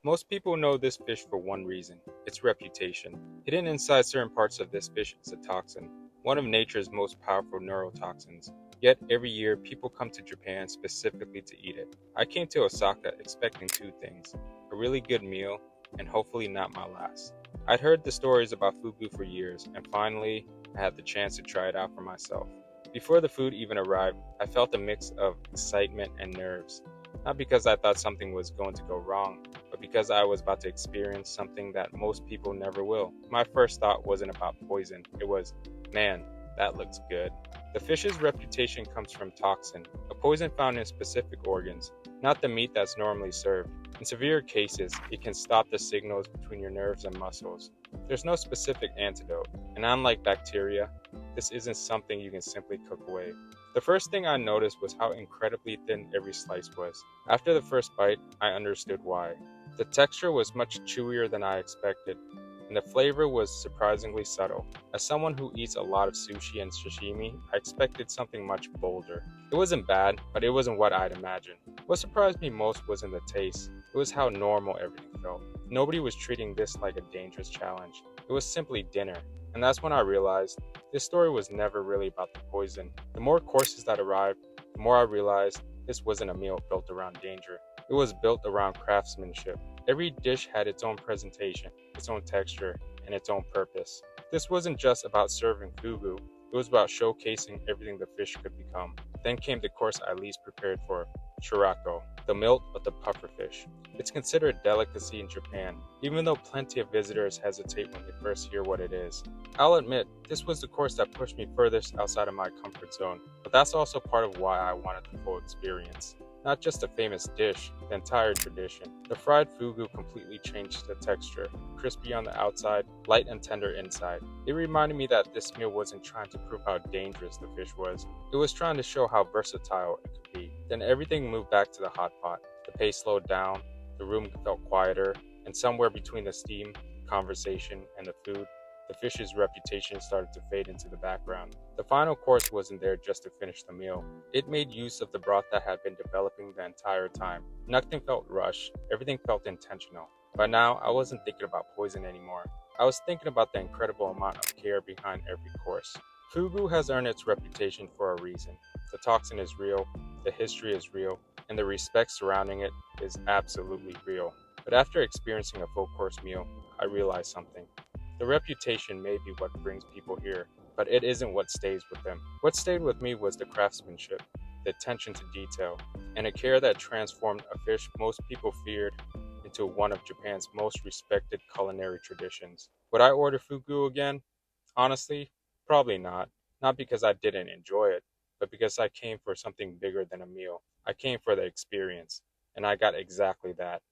Most people know this fish for one reason, its reputation. Hidden inside certain parts of this fish is a toxin, one of nature's most powerful neurotoxins. Yet every year people come to Japan specifically to eat it. I came to Osaka expecting two things, a really good meal and hopefully not my last. I'd heard the stories about fugu for years and finally I had the chance to try it out for myself. Before the food even arrived, I felt a mix of excitement and nerves. Not because I thought something was going to go wrong, but because I was about to experience something that most people never will. My first thought wasn't about poison, it was, man, that looks good. The fish's reputation comes from toxin, a poison found in specific organs, not the meat that's normally served. In severe cases, it can stop the signals between your nerves and muscles. There's no specific antidote, and unlike bacteria, this isn't something you can simply cook away. The first thing I noticed was how incredibly thin every slice was. After the first bite, I understood why. The texture was much chewier than I expected, and the flavor was surprisingly subtle. As someone who eats a lot of sushi and sashimi, I expected something much bolder. It wasn't bad, but it wasn't what I'd imagined. What surprised me most wasn't the taste, it was how normal everything felt. Nobody was treating this like a dangerous challenge. It was simply dinner. And that's when I realized this story was never really about the poison. The more courses that arrived, the more I realized this wasn't a meal built around danger. It was built around craftsmanship. Every dish had its own presentation, its own texture, and its own purpose. This wasn't just about serving fugu, it was about showcasing everything the fish could become. Then came the course I least prepared for, churrasco, the milt of the pufferfish. It's considered a delicacy in Japan, even though plenty of visitors hesitate when they first hear what it is. I'll admit, this was the course that pushed me furthest outside of my comfort zone, but that's also part of why I wanted the full experience. Not just a famous dish, the entire tradition. The fried fugu completely changed the texture, crispy on the outside, light and tender inside. It reminded me that this meal wasn't trying to prove how dangerous the fish was. It was trying to show how versatile it could be. Then everything moved back to the hot pot. The pace slowed down, the room felt quieter, and somewhere between the steam, conversation, and the food, the fish's reputation started to fade into the background. The final course wasn't there just to finish the meal. It made use of the broth that had been developing the entire time. Nothing felt rushed, everything felt intentional. By now, I wasn't thinking about poison anymore. I was thinking about the incredible amount of care behind every course. Fugu has earned its reputation for a reason. The toxin is real, the history is real, and the respect surrounding it is absolutely real. But after experiencing a full course meal, I realized something. The reputation may be what brings people here, but it isn't what stays with them. What stayed with me was the craftsmanship, the attention to detail, and a care that transformed a fish most people feared into one of Japan's most respected culinary traditions. Would I order fugu again? Honestly, probably not. Not because I didn't enjoy it, but because I came for something bigger than a meal. I came for the experience, and I got exactly that.